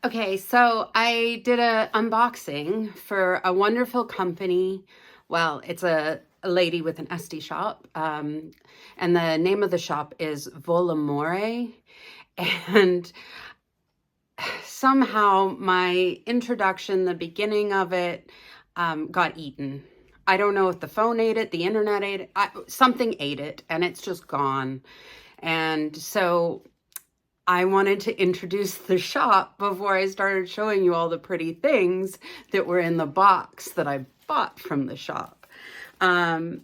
Okay, so I did a unboxing for a wonderful company. Well, it's a lady with an Esty shop, and the name of the shop is Wolle Amore. And somehow my introduction, the beginning of it, got eaten. I don't know if the phone ate it, the internet ate it, something ate it, and it's just gone. And so I wanted to introduce the shop before I started showing you all the pretty things that were in the box that I bought from the shop. Um,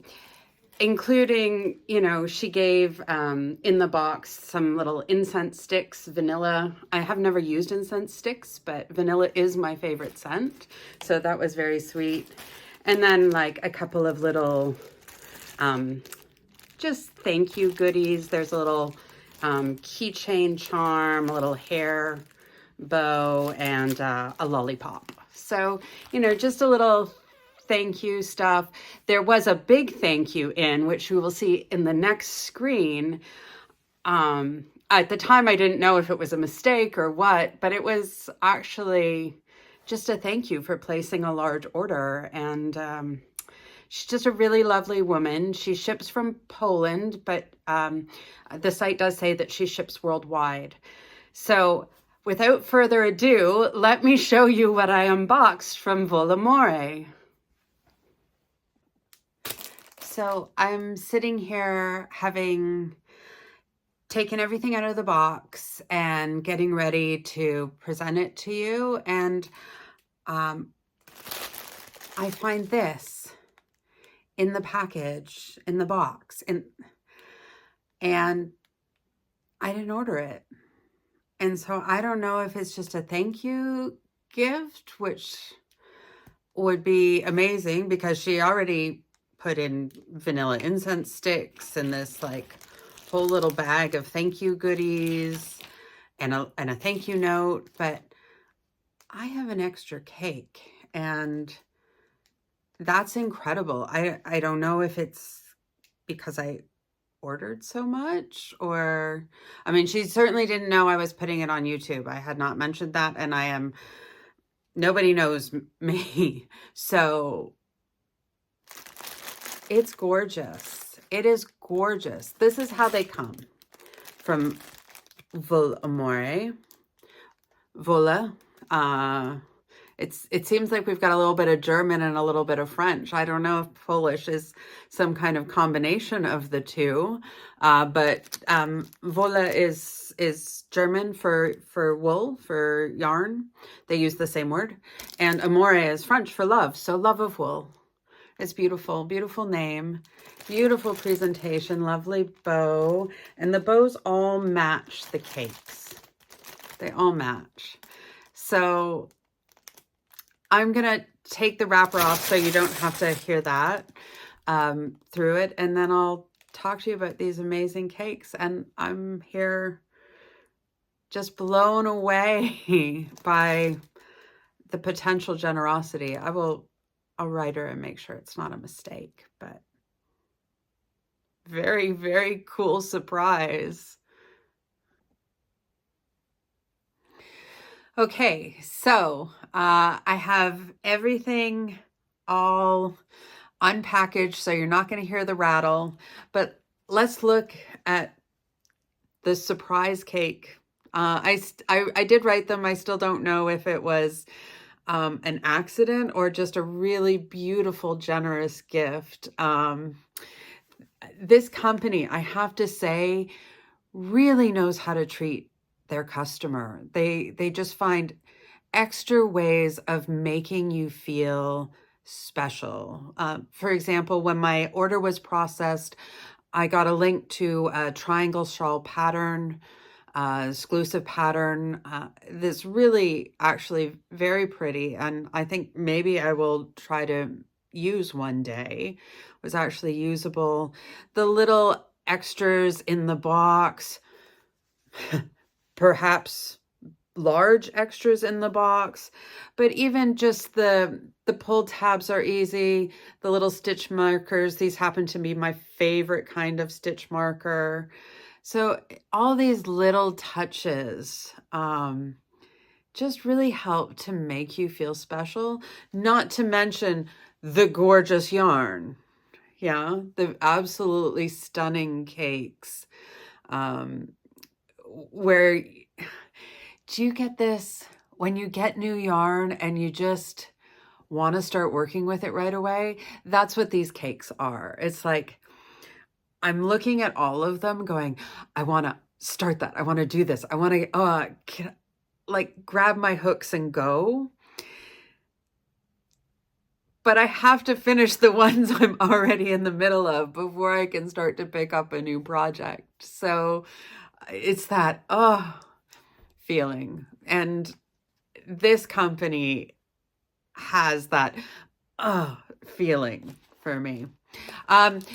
Including, she gave in the box some little incense sticks, vanilla. I have never used incense sticks, but vanilla is my favorite scent. So that was very sweet. And then like a couple of little just thank you goodies. There's a little keychain charm, a little hair bow, and a lollipop. So, just a little thank you stuff. There was a big thank you in, which we will see in the next screen. At the time, I didn't know if it was a mistake or what, but it was actually just a thank you for placing a large order. And she's just a really lovely woman. She ships from Poland, but the site does say that she ships worldwide. So without further ado, let me show you what I unboxed from Wolle Amore. So I'm sitting here having taken everything out of the box and getting ready to present it to you. And I find this in the package, in the box, and I didn't order it. And so I don't know if it's just a thank you gift, which would be amazing because she already put in vanilla incense sticks and this like whole little bag of thank you goodies and a thank you note. But I have an extra cake, and that's incredible. I don't know if it's because I ordered so much, or I mean, she certainly didn't know I was putting it on YouTube. I had not mentioned that, and nobody knows me. So it's gorgeous. It is gorgeous. This is how they come from Wolle Amore. Wolle. It seems like we've got a little bit of German and a little bit of French. I don't know if Polish is some kind of combination of the two, but Wolle is German for wool, for yarn. They use the same word. And Amore is French for love, so love of wool. It's beautiful, beautiful name, beautiful presentation, lovely bow. And the bows all match the cakes. They all match. So I'm going to take the wrapper off so you don't have to hear that through it. And then I'll talk to you about these amazing cakes. And I'm here just blown away by the potential generosity. I'll write her and make sure it's not a mistake, but very, very cool surprise. Okay, so I have everything all unpackaged, so you're not going to hear the rattle, but let's look at the surprise cake. I did write them. I still don't know if it was an accident or just a really beautiful, generous gift. This company, I have to say, really knows how to treat their customer. They just find extra ways of making you feel special. For example, when my order was processed, I got a link to a triangle shawl pattern, exclusive pattern. This really actually very pretty, and I think maybe I will try to use one day. It was actually usable. The little extras in the box, perhaps large extras in the box, but even just the pull tabs are easy. The little stitch markers, these happen to be my favorite kind of stitch marker. So all these little touches just really help to make you feel special, not to mention the gorgeous yarn. Yeah, the absolutely stunning cakes. Where do you get this when you get new yarn and you just want to start working with it right away? That's what these cakes are. It's like I'm looking at all of them going, I want to start that. I want to do this. I want to like grab my hooks and go. But I have to finish the ones I'm already in the middle of before I can start to pick up a new project. So it's that, feeling. And this company has that, feeling for me.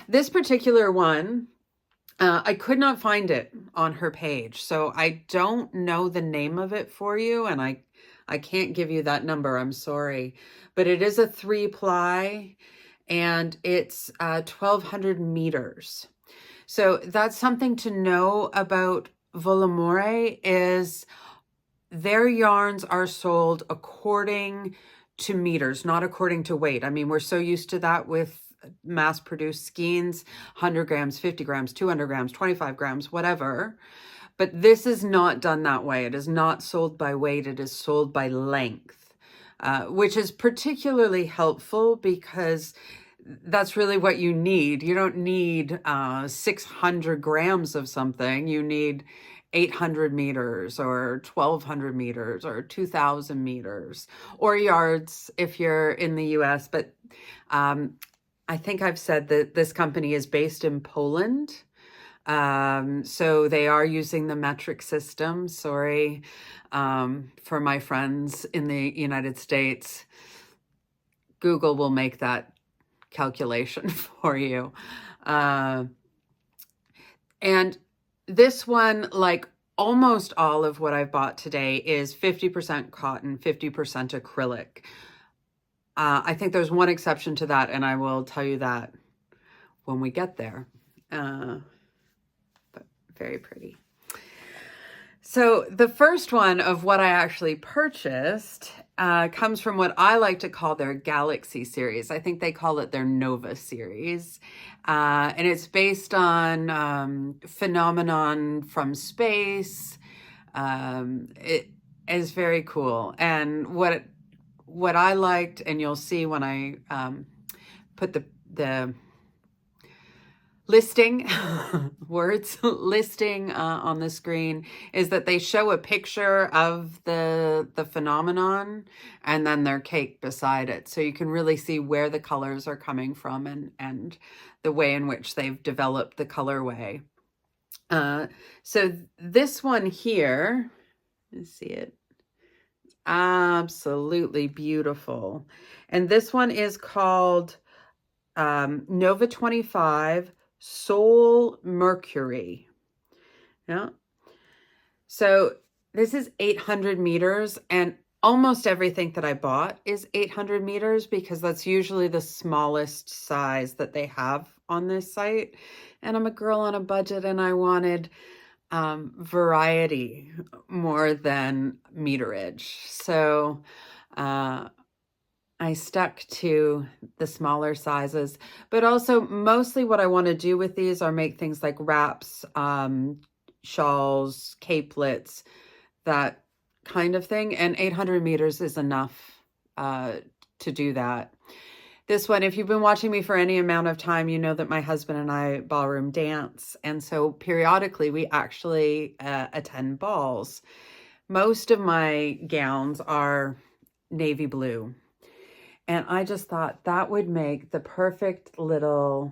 This particular one, I could not find it on her page. So I don't know the name of it for you. And I can't give you that number. I'm sorry. But it is a 3-ply and it's 1,200 meters. So that's something to know about Wolle Amore is their yarns are sold according to meters, not according to weight. I mean, we're so used to that with mass-produced skeins, 100 grams, 50 grams, 200 grams, 25 grams, whatever. But this is not done that way. It is not sold by weight. It is sold by length, which is particularly helpful because that's really what you need. You don't need 600 grams of something. You need 800 meters or 1,200 meters or 2,000 meters or yards if you're in the US. But I think I've said that this company is based in Poland. So they are using the metric system. Sorry for my friends in the United States. Google will make that calculation for you. And this one, like almost all of what I've bought today, is 50% cotton, 50% acrylic. I think there's one exception to that, and I will tell you that when we get there. But very pretty. So the first one of what I actually purchased comes from what I like to call their Galaxy series. I think they call it their Nova series. And it's based on phenomenon from space. It is very cool. And what I liked, and you'll see when I put the listing listing on the screen, is that they show a picture of the phenomenon and then their cake beside it, so you can really see where the colors are coming from and the way in which they've developed the colorway. So this one here, let's see it, absolutely beautiful. And this one is called Nova 25 Soul Mercury. Yeah. So this is 800 meters, and almost everything that I bought is 800 meters because that's usually the smallest size that they have on this site. And I'm a girl on a budget, and I wanted variety more than meterage. So I stuck to the smaller sizes, but also mostly what I want to do with these are make things like wraps, shawls, capelets, that kind of thing. And 800 meters is enough to do that. This one, if you've been watching me for any amount of time, you know that my husband and I ballroom dance. And so periodically we actually attend balls. Most of my gowns are navy blue. And I just thought that would make the perfect little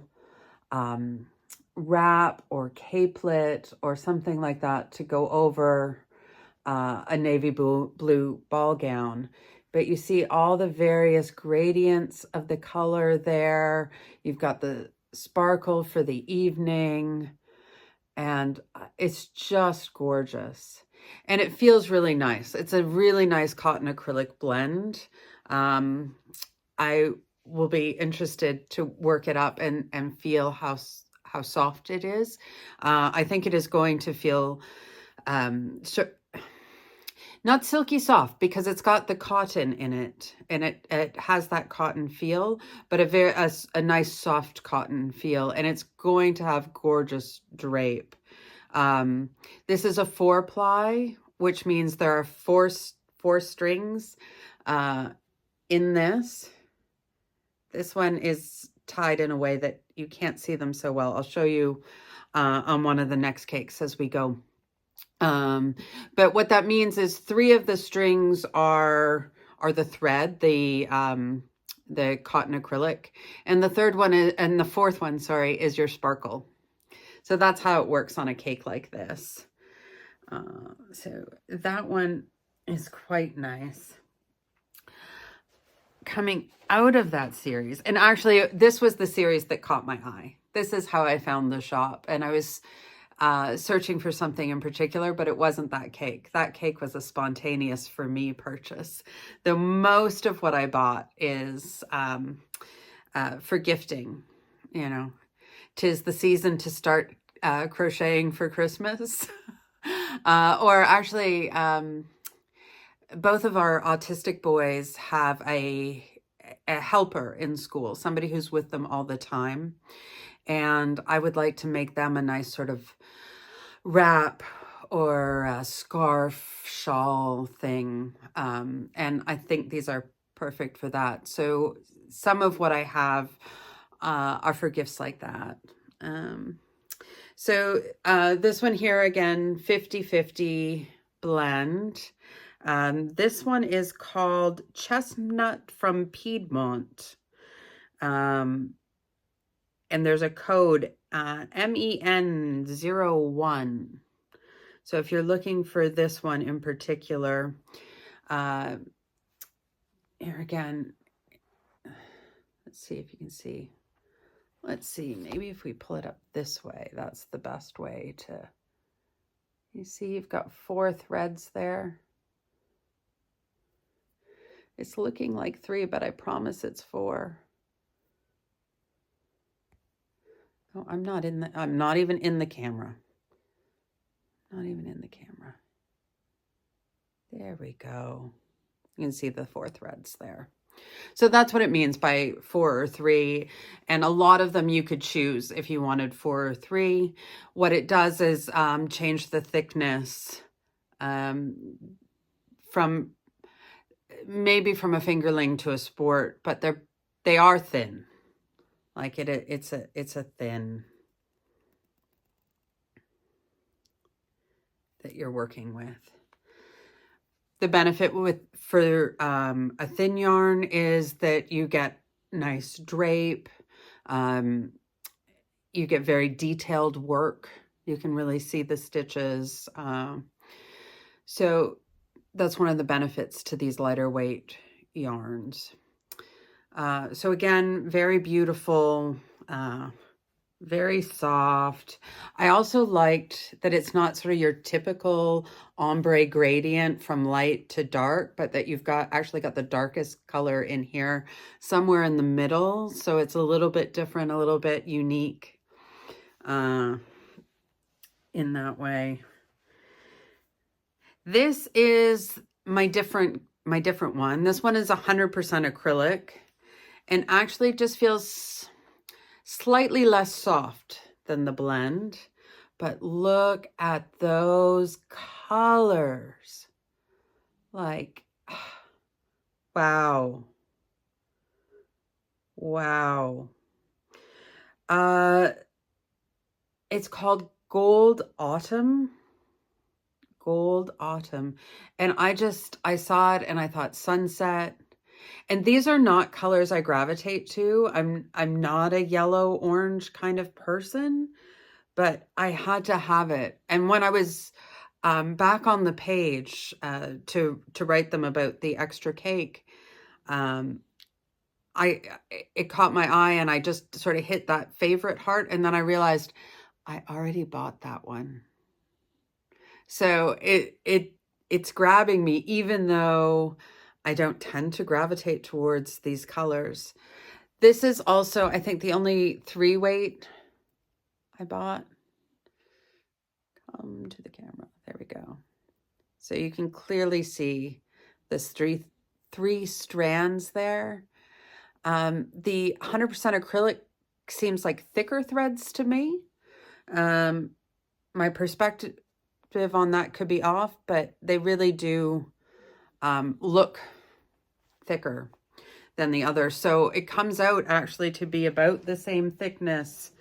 wrap or capelet or something like that to go over a navy blue ball gown. But you see all the various gradients of the color there. You've got the sparkle for the evening, and it's just gorgeous. And it feels really nice. It's a really nice cotton acrylic blend. I will be interested to work it up and feel how soft it is. I think it is going to feel Not silky soft because it's got the cotton in it, and it has that cotton feel, but a nice soft cotton feel, and it's going to have gorgeous drape. This is a 4-ply, which means there are four strings in this. This one is tied in a way that you can't see them so well. I'll show you on one of the next cakes as we go. But what that means is 3 of the strings are the thread, the cotton acrylic, and the 3rd one is, and the 4th one, sorry, is your sparkle. So that's how it works on a cake like this. So that one is quite nice. Coming out of that series, and actually this was the series that caught my eye. This is how I found the shop, and I was searching for something in particular, but it wasn't that cake. That cake was a spontaneous for me purchase. The most of what I bought is for gifting. You know, 'tis the season to start crocheting for Christmas. Or actually, both of our autistic boys have a helper in school, somebody who's with them all the time. And I would like to make them a nice sort of wrap or a scarf, shawl thing. And I think these are perfect for that. So some of what I have are for gifts like that. So this one here, again, 50-50 blend. This one is called Chestnut from Piedmont. And there's a code, MEN01. So if you're looking for this one in particular, here again, let's see if you can see. Let's see, maybe if we pull it up this way, that's the best way to, you see you've got 4 threads there. It's looking like 3, but I promise it's 4. Oh, I'm not even in the camera. Not even in the camera. There we go. You can see the 4 threads there. So that's what it means by 4 or 3. And a lot of them you could choose if you wanted 4 or 3. What it does is change the thickness from maybe from a fingerling to a sport, but they are thin. Like it's a thin that you're working with. The benefit for a thin yarn is that you get nice drape. You get very detailed work. You can really see the stitches. So that's one of the benefits to these lighter weight yarns. So again, very beautiful, very soft. I also liked that it's not sort of your typical ombre gradient from light to dark, but that you've actually got the darkest color in here somewhere in the middle. So it's a little bit different, a little bit unique in that way. This is my different one. This one is 100% acrylic. And actually just feels slightly less soft than the blend. But look at those colors. Like, wow. Wow. It's called Gold Autumn. Gold Autumn. And I saw it and I thought sunset. And these are not colors I gravitate to. I'm not a yellow orange kind of person, but I had to have it. And when I was back on the page to write them about the extra cake, it caught my eye and I just sort of hit that favorite heart. And then I realized I already bought that one. So it's grabbing me, even though I don't tend to gravitate towards these colors. This is also, I think, the only 3-weight I bought. Come to the camera. There we go. So you can clearly see this three strands there. The 100% acrylic seems like thicker threads to me. My perspective on that could be off, but they really do look thicker than the other. So it comes out actually to be about the same thickness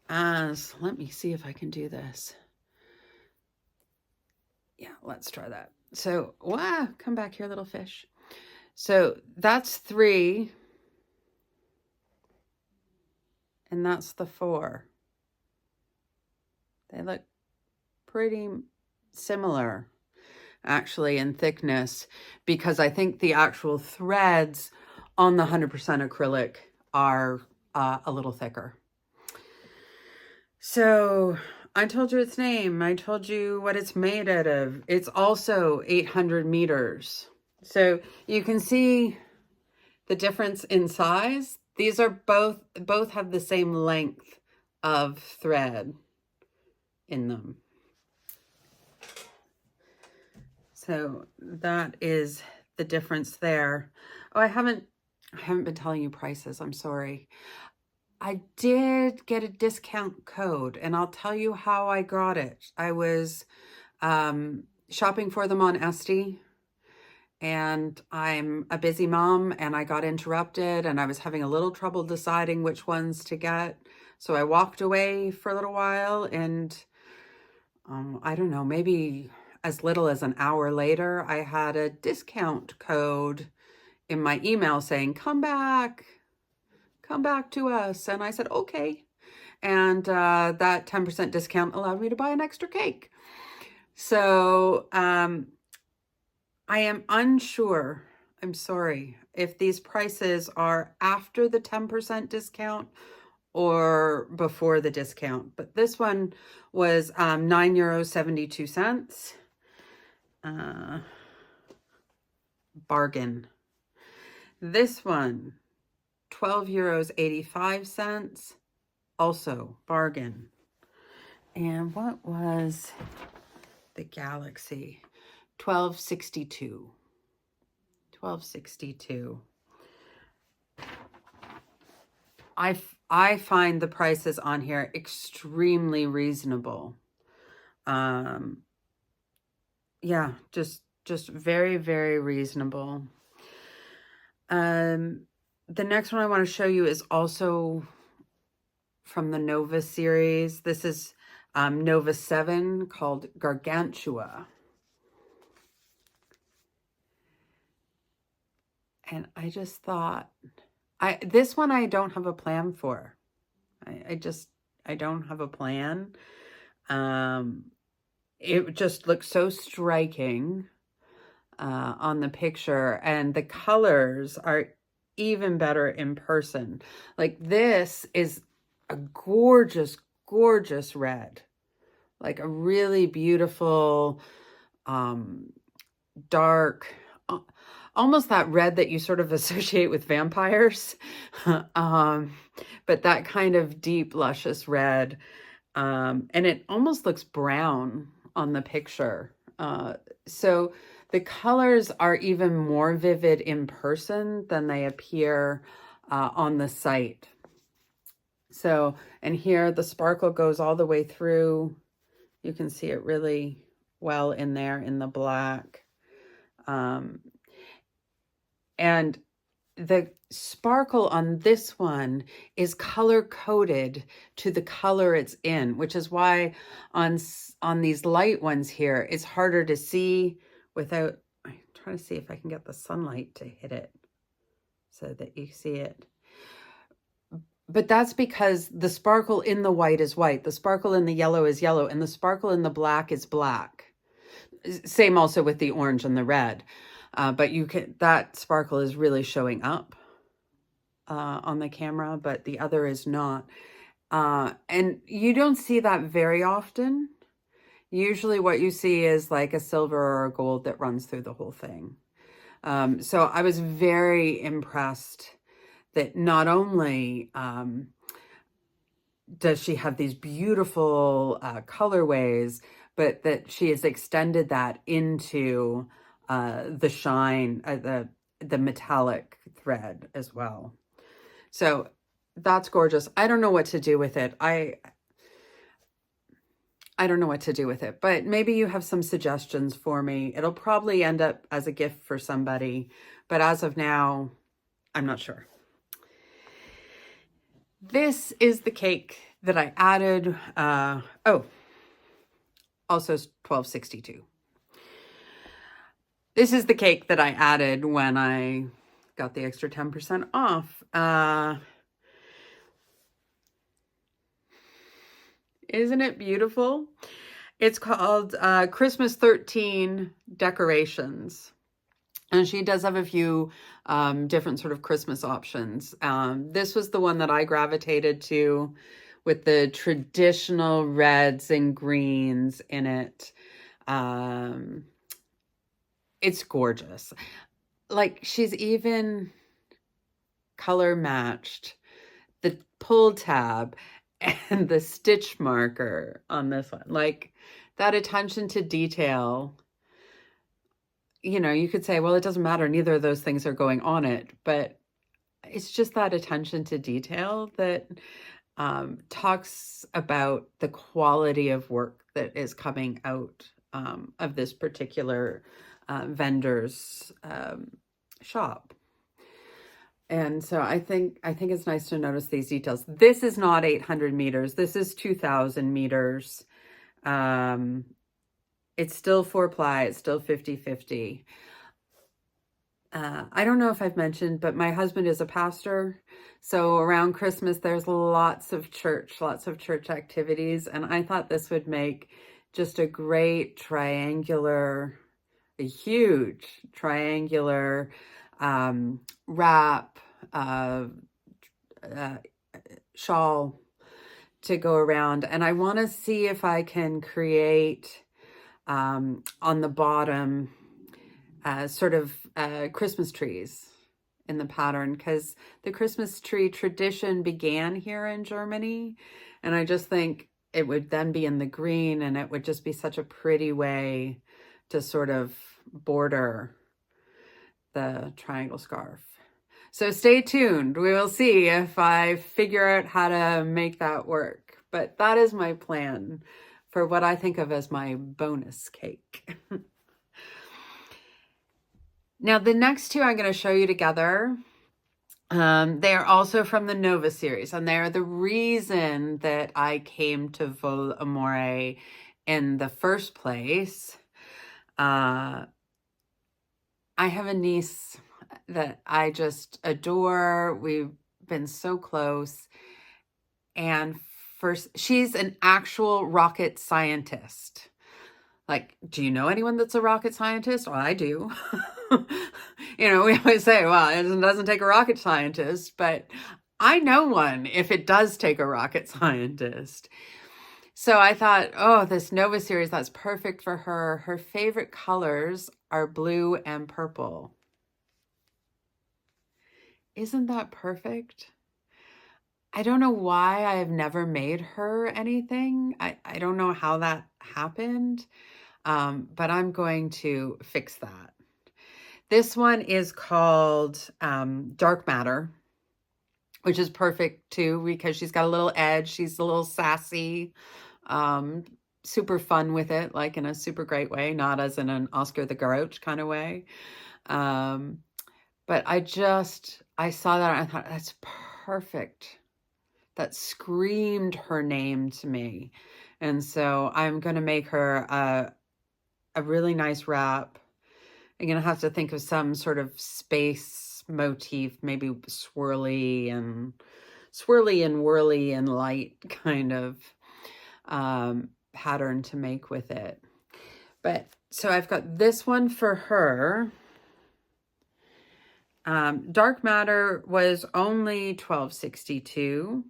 as, let me see if I can do this. Yeah, let's try that. So, wow, come back here, little fish. So that's 3. And that's the 4. They look pretty similar, actually, in thickness, because I think the actual threads on the 100% acrylic are a little thicker. So I told you its name. I told you what it's made out of. It's also 800 meters. So you can see the difference in size. These are both have the same length of thread in them. So that is the difference there. Oh, I haven't been telling you prices. I'm sorry. I did get a discount code, and I'll tell you how I got it. I was shopping for them on Esty, and I'm a busy mom, and I got interrupted, and I was having a little trouble deciding which ones to get. So I walked away for a little while, and I don't know, maybe as little as an hour later, I had a discount code in my email saying, come back to us. And I said, okay. And that 10% discount allowed me to buy an extra cake. So I am unsure, I'm sorry, if these prices are after the 10% discount or before the discount. But this one was €9.72. Bargain. This one, €12.85. Also bargain. And what was the Galaxy? $12.62. $12.62. I find the prices on here extremely reasonable. Yeah, just very, very reasonable. The next one I want to show you is also from the Nova series. This is Nova 7, called Gargantua. And I just thought, this one I don't have a plan for. I don't have a plan. It just looks so striking on the picture, and the colors are even better in person. Like, this is a gorgeous, gorgeous red, like a really beautiful, dark, almost that red that you sort of associate with vampires, but that kind of deep, luscious red. And it almost looks brown on the picture. So the colors are even more vivid in person than they appear on the site. So, and here the sparkle goes all the way through. You can see it really well in there in the black. And the sparkle on this one is color coded to the color it's in, which is why on these light ones here, it's harder to see without, I'm trying to see if I can get the sunlight to hit it so that you see it. But that's because the sparkle in the white is white, the sparkle in the yellow is yellow, and the sparkle in the black is black. Same also with the orange and the red. But that sparkle is really showing up on the camera, but the other is not. And you don't see that very often. Usually what you see is like a silver or a gold that runs through the whole thing. So I was very impressed that not only does she have these beautiful colorways, but that she has extended that into the shine, the metallic thread as well. So that's gorgeous. I don't know what to do with it. I don't know what to do with it, but maybe you have some suggestions for me. It'll probably end up as a gift for somebody, but as of now, I'm not sure. This is the cake that I added. Also 12.62. This is the cake that I added when I got the extra 10% off. Isn't it beautiful? It's called Christmas 13 Decorations. And she does have a few different sort of Christmas options. This was the one that I gravitated to with the traditional reds and greens in it. It's gorgeous. Like, she's even color matched the pull tab and the stitch marker on this one. Like, that attention to detail. You know, you could say, well, it doesn't matter. Neither of those things are going on it. But it's just that attention to detail that talks about the quality of work that is coming out of this particular vendor's shop. And so I think it's nice to notice these details. This is not 800 meters. This is 2,000 meters. It's still 4-ply. It's still 50-50. I don't know if I've mentioned, but my husband is a pastor. So around Christmas, there's lots of church activities. And I thought this would make just a great triangular, a huge triangular wrap, shawl to go around. And I want to see if I can create on the bottom sort of Christmas trees in the pattern, because the Christmas tree tradition began here in Germany. And I just think it would then be in the green, and it would just be such a pretty way to sort of border the triangle scarf. So stay tuned. We will see if I figure out how to make that work. But that is my plan for what I think of as my bonus cake. Now, the next two I'm going to show you together, they are also from the Nova series, and they are the reason that I came to Wolle Amore in the first place. I have a niece that I just adore. We've been so close. And first, she's an actual rocket scientist. Like, do you know anyone that's a rocket scientist? Well, I do. You know, we always say, well, it doesn't take a rocket scientist, but I know one if it does take a rocket scientist. So I thought, oh, this Nova series, that's perfect for her. Her favorite colors are blue and purple. Isn't that perfect? I don't know why I have never made her anything. I don't know how that happened, but I'm going to fix that. This one is called Dark Matter, which is perfect too, because she's got a little edge. She's a little sassy, super fun with it, like in a super great way, not as in an Oscar the Grouch kind of way. But I saw that and I thought, that's perfect. That screamed her name to me. And so I'm going to make her a really nice wrap. I'm going to have to think of some sort of space motif, maybe swirly and whirly and light kind of pattern to make with it. But so I've got this one for her. Dark Matter was only $12.62.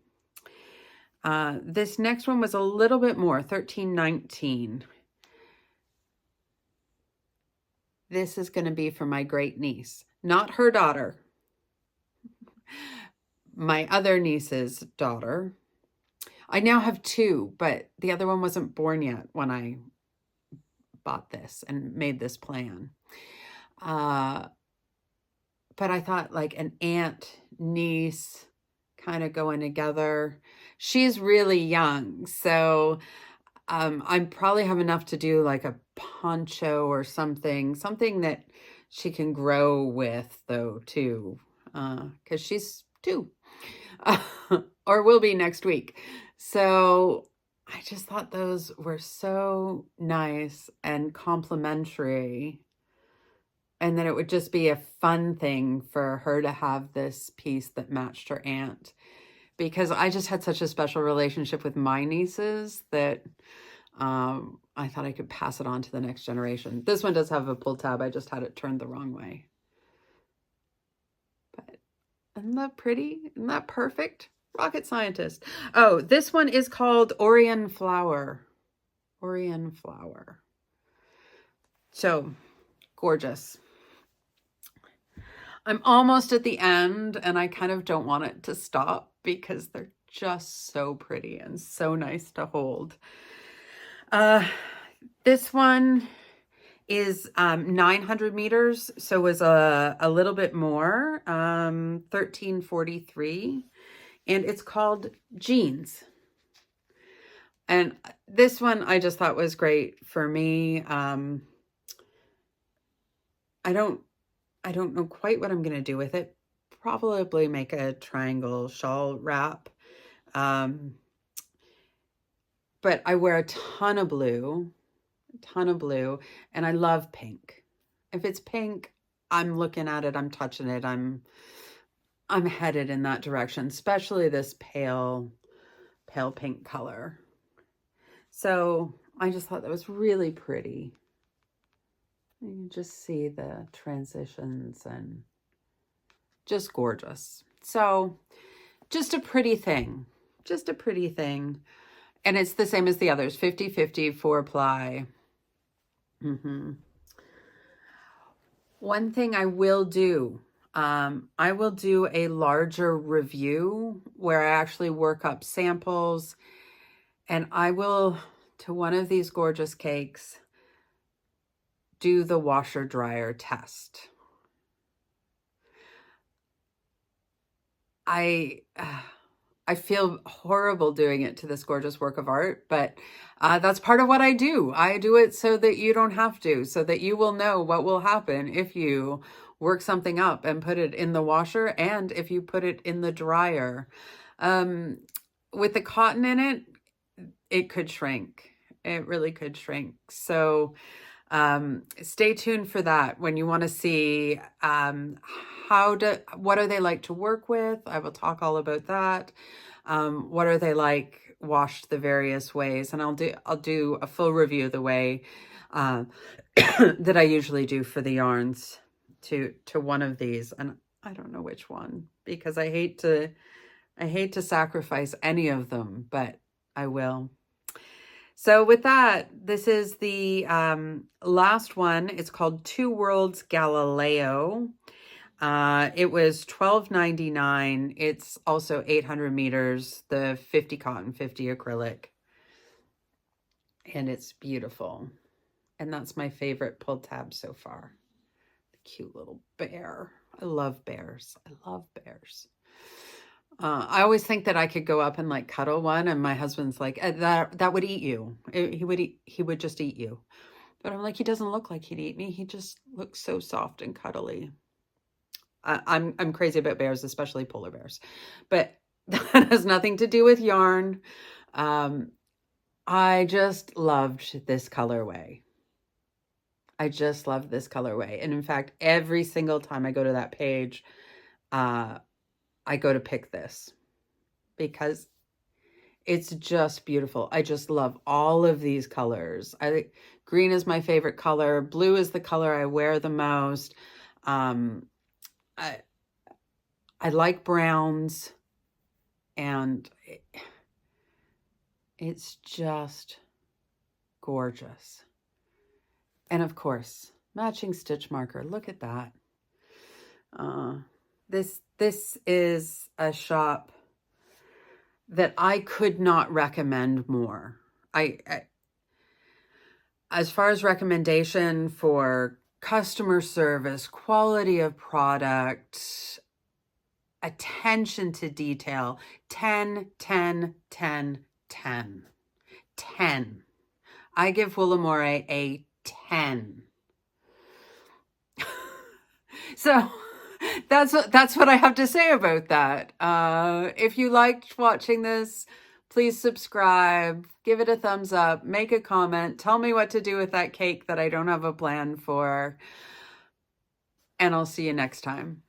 This next one was a little bit more, $13.19. This is going to be for my great niece, not her daughter, my other niece's daughter. I now have two, but the other one wasn't born yet when I bought this and made this plan. But I thought like an aunt, niece kind of going together. She's really young, so I probably have enough to do like a poncho or something that she can grow with though too, because she's 2 or will be next week. So I just thought those were so nice and complimentary, and that it would just be a fun thing for her to have this piece that matched her aunt, because I just had such a special relationship with my nieces that I thought I could pass it on to the next generation. This one does have a pull tab. I just had it turned the wrong way. But isn't that pretty? Isn't that perfect? Rocket scientist. Oh, this one is called Orion Flower. Orion Flower. So gorgeous. I'm almost at the end, and I kind of don't want it to stop because they're just so pretty and so nice to hold. This one is 900 meters, so was a little bit more, 1343, and it's called Jeans. And this one I just thought was great for me. I don't know quite what I'm going to do with it. Probably make a triangle shawl wrap. But I wear a ton of blue, and I love pink. If it's pink, I'm looking at it, I'm touching it, I'm headed in that direction, especially this pale pink color. So I just thought that was really pretty. You can just see the transitions and just gorgeous. So just a pretty thing, And it's the same as the others, 50/50 4-ply. One thing I will do, I will do a larger review where I actually work up samples, and I will, to one of these gorgeous cakes, do the washer dryer test. I feel horrible doing it to this gorgeous work of art, but that's part of what I do. I do it so that you don't have to, so that you will know what will happen if you work something up and put it in the washer, and if you put it in the dryer. With the cotton in it, it could shrink. It really could shrink. So stay tuned for that when you want to see what are they like to work with. I will talk all about that. What are they like washed the various ways, and I'll do a full review of the way that I usually do for the yarns to one of these, and I don't know which one, because I hate to sacrifice any of them, but I will. So with that, this is the last one. It's called Two Worlds Galileo. It was $12.99. It's also 800 meters, the 50 cotton, 50 acrylic. And it's beautiful. And that's my favorite pull tab so far. The cute little bear. I love bears. I always think that I could go up and like cuddle one, and my husband's like, that would eat you. He would just eat you. But I'm like, he doesn't look like he'd eat me. He just looks so soft and cuddly. I'm crazy about bears, especially polar bears. But that has nothing to do with yarn. I just loved this colorway. And in fact, every single time I go to that page, I go to pick this because it's just beautiful. I just love all of these colors. Green is my favorite color. Blue is the color I wear the most. I like browns, and it's just gorgeous. And of course, matching stitch marker. Look at that. This is a shop that I could not recommend more. As far as recommendation for customer service, quality of product, attention to detail, 10, 10, 10, 10. 10. I give Wolle Amore a 10. So that's what I have to say about that. If you liked watching this, please subscribe, give it a thumbs up, make a comment, tell me what to do with that cake that I don't have a plan for, and I'll see you next time.